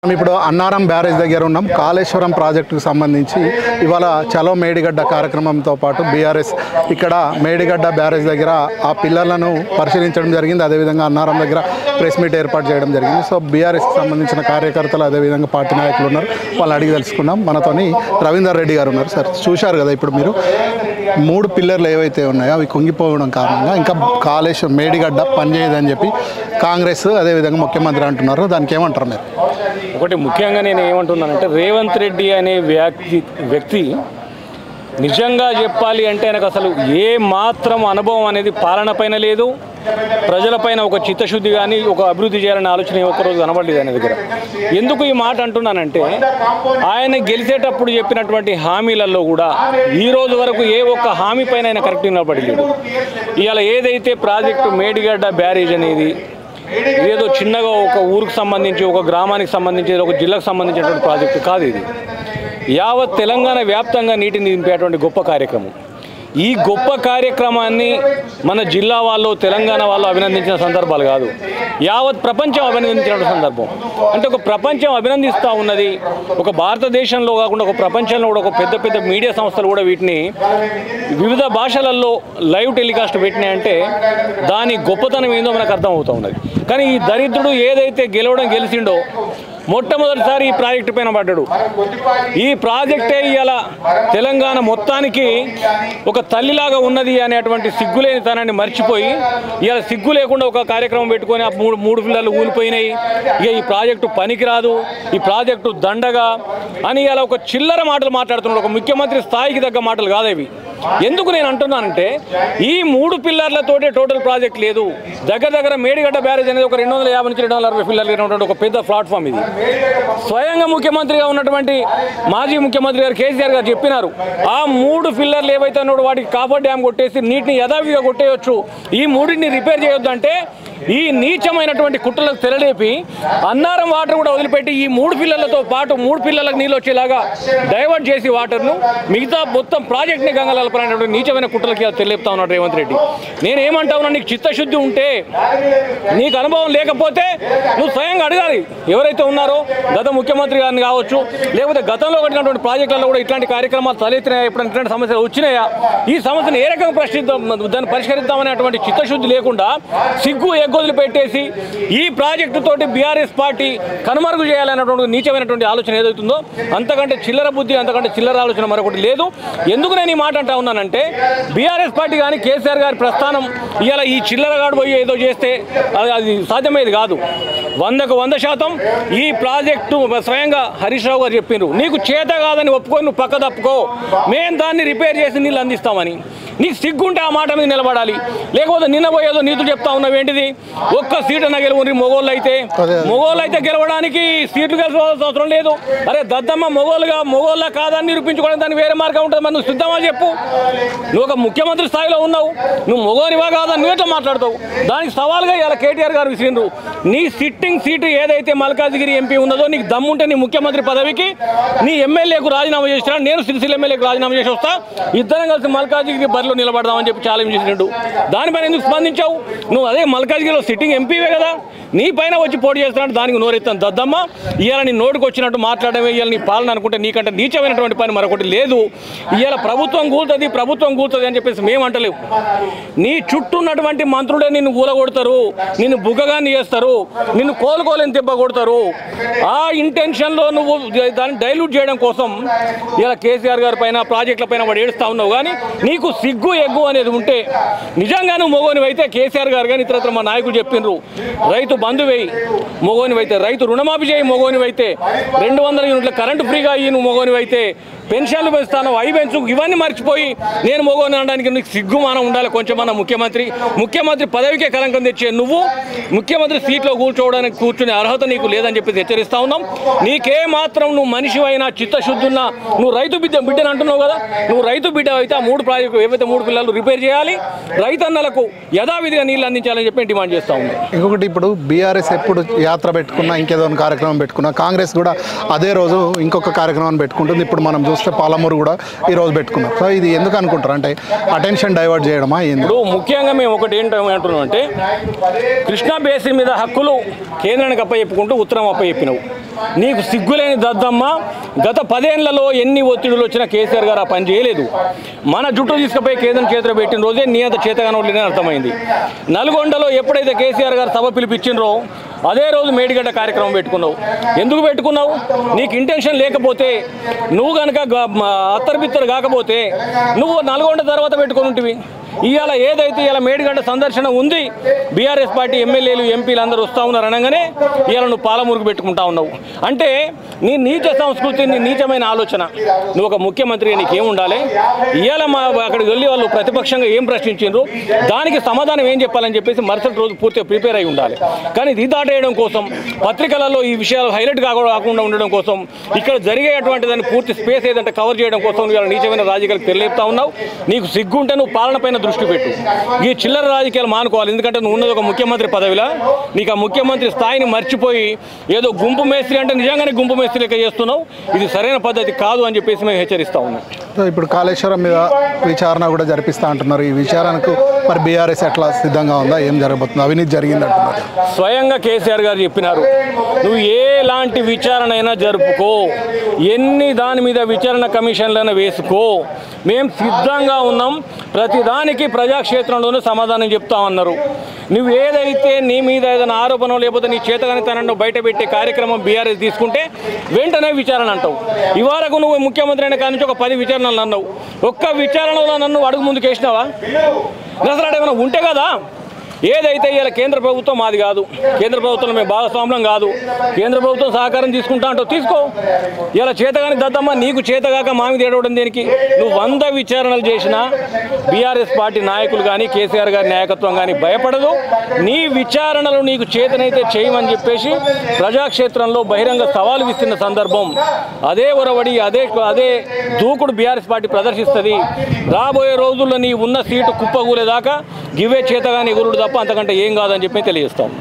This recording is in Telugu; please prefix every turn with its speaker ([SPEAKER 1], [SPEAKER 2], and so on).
[SPEAKER 1] ఇప్పుడు అన్నారం బ్యారేజ్ దగ్గర ఉన్నాం. కాళేశ్వరం ప్రాజెక్టుకు సంబంధించి ఇవాళ చలో మేడిగడ్డ కార్యక్రమంతో పాటు బీఆర్ఎస్ ఇక్కడ మేడిగడ్డ బ్యారేజ్ దగ్గర ఆ పిల్లలను పరిశీలించడం జరిగింది. అదేవిధంగా అన్నారం దగ్గర ప్రెస్ మీట్ ఏర్పాటు చేయడం జరిగింది. సో బీఆర్ఎస్కి సంబంధించిన కార్యకర్తలు అదేవిధంగా పార్టీ నాయకులు ఉన్నారు. వాళ్ళు అడిగి తెలుసుకున్నాం. మనతోని రవీందర్ రెడ్డి గారు ఉన్నారు. సార్, చూశారు కదా ఇప్పుడు మీరు 3 పిల్లర్లు ఏవైతే ఉన్నాయో అవి కుంగిపోవడం కారణంగా ఇంకా కాళేశ్వరం మేడిగడ్డ పనిచేయదని చెప్పి కాంగ్రెస్ అదేవిధంగా ముఖ్యమంత్రి అంటున్నారు. దానికి ఏమంటారు మీరు?
[SPEAKER 2] ఒకటి ముఖ్యంగా నేను ఏమంటున్నానంటే రేవంత్ రెడ్డి అనే వ్యక్తి నిజంగా చెప్పాలి అంటే ఆయనకు అసలు ఏ మాత్రం అనుభవం అనేది పాలన పైన లేదు, ప్రజలపైన ఒక చిత్తశుద్ధి కానీ ఒక అభివృద్ధి చేయాలనే ఆలోచన ఒక్కరోజు కనబడలేదు ఆయన దగ్గర. ఎందుకు ఈ మాట అంటున్నానంటే ఆయన గెలిచేటప్పుడు చెప్పినటువంటి హామీలలో కూడా ఈ రోజు వరకు ఏ ఒక్క హామీ పైన ఆయన కరెక్ట్ నిలబడలేదు. ఇవాళ ఏదైతే ప్రాజెక్టు మేడిగడ్డ బ్యారేజ్ అనేది ఏదో చిన్నగా ఒక ఊరికి సంబంధించి ఒక గ్రామానికి సంబంధించి ఒక జిల్లాకు సంబంధించినటువంటి ప్రాజెక్టు కాదు. ఇది యావత్ తెలంగాణ వ్యాప్తంగా నీటిని నింపేటువంటి గొప్ప కార్యక్రమం. ఈ గొప్ప కార్యక్రమాన్ని మన జిల్లా వాళ్ళు తెలంగాణ వాళ్ళు అభినందించిన సందర్భాలు కాదు, యావత్ ప్రపంచం అభినందించిన సందర్భం. అంటే ఒక ప్రపంచం అభినందిస్తూ ఉన్నది. ఒక భారతదేశంలో కాకుండా ఒక ప్రపంచంలో కూడా ఒక పెద్ద పెద్ద మీడియా సంస్థలు కూడా వీటిని వివిధ భాషలలో లైవ్ టెలికాస్ట్ పెట్టినాయంటే దాని గొప్పతనం ఏందో మనకు అర్థమవుతూ ఉన్నది. కానీ ఈ దరిద్రుడు ఏదైతే గెలిచిండో మొట్టమొదటిసారి ఈ ప్రాజెక్టు పైన పడ్డాడు. ఈ ప్రాజెక్టే ఇవాళ తెలంగాణ మొత్తానికి ఒక తల్లిలాగా ఉన్నది అనేటువంటి సిగ్గులేని తనాన్ని మర్చిపోయి ఇవాళ సిగ్గు లేకుండా ఒక కార్యక్రమం పెట్టుకొని ఆ మూడు పిల్లలు ఊలిపోయినాయి. ఇక ఈ ప్రాజెక్టు పనికిరాదు, ఈ ప్రాజెక్టు దండగా అని ఇలా ఒక చిల్లర మాటలు మాట్లాడుతున్నాడు. ఒక ముఖ్యమంత్రి స్థాయికి తగ్గ మాటలు కాదేవి. ఎందుకు నేను అంటున్నానంటే ఈ 3 పిల్లర్లతోటే టోటల్ ప్రాజెక్ట్ లేదు. దగ్గర మేడిగడ్డ బ్యారేజ్ అనేది ఒక 250 నుంచి 260 పిల్లర్లు ఉన్నటువంటి ఒక పెద్ద ప్లాట్ఫామ్. ఇది స్వయంగా ముఖ్యమంత్రిగా ఉన్నటువంటి మాజీ ముఖ్యమంత్రి గారు కేసీఆర్ గారు చెప్పినారు. ఆ 3 పిల్లర్లు ఏవైతే ఉన్నాడో వాటికి కాపర్ డ్యామ్ కొట్టేసి నీటిని యథావిధిగా కొట్టేయచ్చు, ఈ 3ని రిపేర్ చేయొద్దు అంటే ఈ నీచమైనటువంటి కుట్రలకు తెరలేపి అన్నారం వాటర్ కూడా వదిలిపెట్టి ఈ 3 పిల్లలతో పాటు 3 పిల్లలకు నీళ్ళు వచ్చేలాగా డైవర్ట్ చేసి వాటర్ను మిగతా మొత్తం ప్రాజెక్ట్ని గంగలపనేటువంటి నీచమైన కుట్రలకి తెరలేపుతా ఉన్నాడు రేవంత్ రెడ్డి. నేనేమంటా ఉన్నా, నీకు చిత్తశుద్ధి ఉంటే, నీకు అనుభవం లేకపోతే నువ్వు స్వయంగా అడగాలి. ఎవరైతే ఉన్నారో గత ముఖ్యమంత్రి గారిని కావచ్చు, లేకపోతే గతంలో కట్టినటువంటి ప్రాజెక్టులలో కూడా ఇట్లాంటి కార్యక్రమాలు తలెత్తినాయా, ఇప్పుడు ఇట్లాంటి సమస్యలు వచ్చినాయా, ఈ సమస్యను ఏ రకంగా దాన్ని పరిష్కరిద్దామనేటువంటి చిత్తశుద్ధి లేకుండా సిగ్గు ఎగ్గొదిలి పెట్టేసి ఈ ప్రాజెక్టు తోటి బీఆర్ఎస్ పార్టీ కనుమరుగు చేయాలనేటువంటి నీచమైనటువంటి ఆలోచన ఏదవుతుందో అంతకంటే చిల్లర బుద్ధి, అంతకంటే చిల్లర ఆలోచన మరొకటి లేదు. ఎందుకు నేను ఈ మాట అంటా ఉన్నానంటే బీఆర్ఎస్ పార్టీ కానీ కేసీఆర్ గారి ప్రస్థానం ఇవాళ ఈ చిల్లరగాడు పోయి ఏదో చేస్తే అది సాధ్యమయ్యేది కాదు. 100% ఈ ప్రాజెక్టు స్వయంగా హరీష్ రావు గారు చెప్పిండ్రు, నీకు చేత కాదని ఒప్పుకొని నువ్వు పక్క తప్పుకో, మేము దాన్ని రిపేర్ చేసి నీళ్ళు అందిస్తామని. నీకు సిగ్గుంటే ఆ మాట మీద నిలబడాలి. లేకపోతే నిన్న పోయేదో నీతులు చెప్తా ఉన్నావు ఏంటిది? ఒక్క సీటు అన్న గెలవండి. మొగోళ్ళు అయితే గెలవడానికి సీట్లు గెలవాల్సిన అవసరం లేదు. అరే దద్దమ్మ మొగోళ్ళ కాదని నిరూపించుకోవడానికి దానికి వేరే మార్గం ఉంటుంది. మరి నువ్వు సిద్ధమా చెప్పు? నువ్వు ఒక ముఖ్యమంత్రి స్థాయిలో ఉన్నావు, నువ్వు మొగోనివా కాదని నువ్వేట్లా మాట్లాడతావు? దానికి సవాల్గా ఇలా కేటీఆర్ గారు విసిరిండ్రు. నీ సిట్టింగ్ సీటు ఏదైతే మల్కాజ్గిరి ఎంపీ ఉన్నదో నీకు దమ్ముంటే నీ ముఖ్యమంత్రి పదవికి నీ ఎమ్మెల్యేకు రాజీనామా చేసినా, నేను సిరిసిల్ల ఎమ్మెల్యేకు రాజీనామా చేసి వస్తా, ఇద్దరం కలిసి మల్కాజ్గిరి బరిలో నిలబడదామని చెప్పి ఛాలెంజ్ చేసినట్టు. దానిపైన ఎందుకు స్పందించావు? నువ్వు అదే మల్కాజ్గిరిలో సిట్టింగ్ ఎంపీవే కదా, నీ పైన వచ్చి పోటీ చేస్తున్నాడు. దానికి నోరెత్తాను దద్దమ్మ. ఇవాళ నీ నోటికి వచ్చినట్టు మాట్లాడమే ఇవాళ నీ పాలన అనుకుంటే నీకంటే నీచమైనటువంటి పని మరొకటి లేదు. ఇవాళ ప్రభుత్వం కూలుతుంది అని చెప్పేసి మేము అంటలేవు. నీ చుట్టూ ఉన్నటువంటి మంత్రులే నిన్ను కూలగొడతారు, నిన్ను బుగ్గగాన్ని చేస్తారు, నిన్ను కోలుకోలేని దెబ్బ కొడతారు. ఆ ఇంటెన్షన్లో నువ్వు దాన్ని డైల్యూట్ చేయడం కోసం ఇలా కేసీఆర్ గారి పైన ప్రాజెక్టుల పైన వాడు ఏడుస్తూ ఉన్నావు. కానీ నీకు సిగ్గు ఎగ్గు అనేది ఉంటే నిజంగా నువ్వు మొగోనివైతే కేసీఆర్ గారు కానీ ఇతర మా నాయకులు చెప్పిండ్రు, రైతు బంధు వేయి మొగోనివైతే, రైతు రుణమాఫీ చేయి మొగోనివైతే, 200 యూనిట్ల కరెంటు ఫ్రీగా అయ్యి నువ్వు మొగోనివైతే, పెన్షన్లు పెంచుతాను అవి పెంచు, ఇవన్నీ మర్చిపోయి నేను మొగోని అనడానికి నీకు సిగ్గుమానం ఉండాలి కొంచెమన్నా. ముఖ్యమంత్రి పదవికే కలంకం తెచ్చే నువ్వు ముఖ్యమంత్రి సీట్లో కూర్చునే అర్హత నీకు లేదని చెప్పి హెచ్చరిస్తా ఉన్నాం. నీకే మాత్రం నువ్వు మనిషి అయినా చిత్తశుద్ధున్నా, నువ్వు రైతు బిడ్డని అంటున్నావు కదా, నువ్వు రైతు బిడ్డ అయితే ఆ 3 ప్రాజెక్టులు ఏవైతే 3 పిల్లలు రిపేర్ చేయాలి, రైతన్నలకు యథావిధిగా నీళ్ళు అందించాలని చెప్పి డిమాండ్ చేస్తా ఉన్నాం.
[SPEAKER 1] ఇంకొకటి, ఇప్పుడు బీఆర్ఎస్ ఎప్పుడు యాత్ర పెట్టుకున్నా, ఇంకేదో కార్యక్రమం పెట్టుకున్నా, కాంగ్రెస్ కూడా అదే రోజు ఇంకొక కార్యక్రమాన్ని పెట్టుకుంటుంది. ఇప్పుడు మనం చూస్తే పాలమూరు కూడా ఈ రోజు పెట్టుకున్నాం. సో ఇది ఎందుకు అనుకుంటారు? అంటే అటెన్షన్ డైవర్ట్ చేయడమా?
[SPEAKER 2] ఇప్పుడు ముఖ్యంగా మేము ఒకటి ఏంటంటున్నాం అంటే కృష్ణా బేసిన్ మీద హక్కులు కేంద్రానికి అప్పచెప్పుకుంటూ ఉత్తరం అప్పచెప్పినావు. నీకు సిగ్గులేని దద్దమ్మ. గత 10 ఏళ్లలో ఎన్ని ఒత్తిడులు వచ్చినా కేసీఆర్ గారు ఆ పని చేయలేదు. మన జుట్టు తీసుకుపోయి కేంద్రం చేతిలో పెట్టిన రోజే నీ అంత చేతగానోళ్ళని అర్థమైంది. నల్గొండలో ఎప్పుడైతే కేసీఆర్ గారు సభ పిలిపించినరో అదే రోజు మేడిగడ్డ కార్యక్రమం పెట్టుకున్నావు. ఎందుకు పెట్టుకున్నావు? నీకు ఇంటెన్షన్ లేకపోతే, నువ్వు కనుక అత్తర్బిత్తరు కాకపోతే నువ్వు నల్గొండ తర్వాత పెట్టుకుని ఉంటివి. ఇవాళ ఏదైతే ఇలా మేడిగడ్డ సందర్శన ఉంది, బీఆర్ఎస్ పార్టీ ఎమ్మెల్యేలు ఎంపీలు అందరూ వస్తూ ఉన్నారు అనగానే ఇవాళ నువ్వు పాలమురుగు పెట్టుకుంటా ఉన్నావు. అంటే నీ నీచ సంస్కృతి, నీ నీచమైన ఆలోచన. నువ్వు ఒక ముఖ్యమంత్రి, నీకేం ఉండాలి? ఇవాళ అక్కడికి వెళ్ళి వాళ్ళు ప్రతిపక్షంగా ఏం ప్రశ్నించారు, దానికి సమాధానం ఏం చెప్పాలని చెప్పేసి మరుసటి రోజు పూర్తిగా ప్రిపేర్ అయి ఉండాలి. కానీ ఇది దాటేయడం కోసం, పత్రికలలో ఈ విషయాలు హైలైట్ కాకుండా ఉండడం కోసం, ఇక్కడ జరిగేటువంటి దాన్ని పూర్తి స్పేస్ ఏదంటే కవర్ చేయడం కోసం ఇవాళ నీచమైన రాజకీయాలకు తెలియపుతా ఉన్నావు. నీకు సిగ్గుంటే నువ్వు పాలన పైన దృష్టి పెట్టు. ఈ చిల్లర రాజకీయాలు మానుకోవాలి. ఎందుకంటే నువ్వు ఉన్నది ఒక ముఖ్యమంత్రి పదవిలా. నీకు ఆ ముఖ్యమంత్రి స్థాయిని మర్చిపోయి ఏదో గుంపు మేస్త్రి అంటే నిజంగానే గుంపు మేస్త్రి లెక్క చేస్తున్నావు. ఇది సరైన పద్ధతి కాదు అని చెప్పేసి మేము హెచ్చరిస్తా ఉన్నాం.
[SPEAKER 1] ఇప్పుడు కాళేశ్వరం మీద విచారణ కూడా జరిపిస్తా అంటున్నారు. ఈ విచారణకు మరి బీఆర్ఎస్ ఎట్లా సిద్ధంగా ఉందా? ఏం జరగబోతుంది? అవినీతి జరిగింది అంటున్నారు.
[SPEAKER 2] స్వయంగా కేసీఆర్ గారు చెప్పినారు, నువ్వు ఎలాంటి విచారణ అయినా జరుపుకో, ఎన్ని దాని మీద విచారణ కమిషన్లైనా వేసుకో, మేము సిద్ధంగా ఉన్నాం, ప్రతిదానికి ప్రజాక్షేత్రంలోనే సమాధానం చెప్తామన్నారు. నువ్వు ఏదైతే నీ మీద ఏదైనా ఆరోపణ లేకపోతే నీ చేతగానితనాన్ని బయట పెట్టే కార్యక్రమం బీఆర్ఎస్ తీసుకుంటే వెంటనే విచారణ అంటావు. ఇవాళకు నువ్వు ముఖ్యమంత్రి అయిన కాడి నుంచి ఒక 10 విచారణలు అన్నావు. ఒక్క విచారణలో నన్ను అడుగు ముందుకు వేసినావా? అసలు ఏమైనా ఉంటే కదా. ఏదైతే ఇలా కేంద్ర ప్రభుత్వం మాది కాదు, కేంద్ర ప్రభుత్వంలో మేము భాగస్వామ్యం కాదు, కేంద్ర ప్రభుత్వం సహకారం తీసుకుంటా అంటావు, తీసుకో. ఇలా చేతగాని దద్దమ్మ, నీకు చేతగాక మా మీద ఏడవడం దేనికి? నువ్వు 100 విచారణలు చేసినా బీఆర్ఎస్ పార్టీ నాయకులు కానీ కేసీఆర్ గారి నాయకత్వం కానీ భయపడదు. నీ విచారణలు నీకు చేతనైతే చేయమని చెప్పేసి ప్రజాక్షేత్రంలో బహిరంగ సవాలు విస్తున్న సందర్భం. అదే ఒరవడి, అదే దూకుడు బీఆర్ఎస్ పార్టీ ప్రదర్శిస్తుంది. రాబోయే రోజుల్లో నీ ఉన్న సీటు కుప్పగూలేదాకా గివే చేతగాని ఎగురుడు తప్ప అంతకంటే ఏం కాదని చెప్పి తెలియజేస్తాం.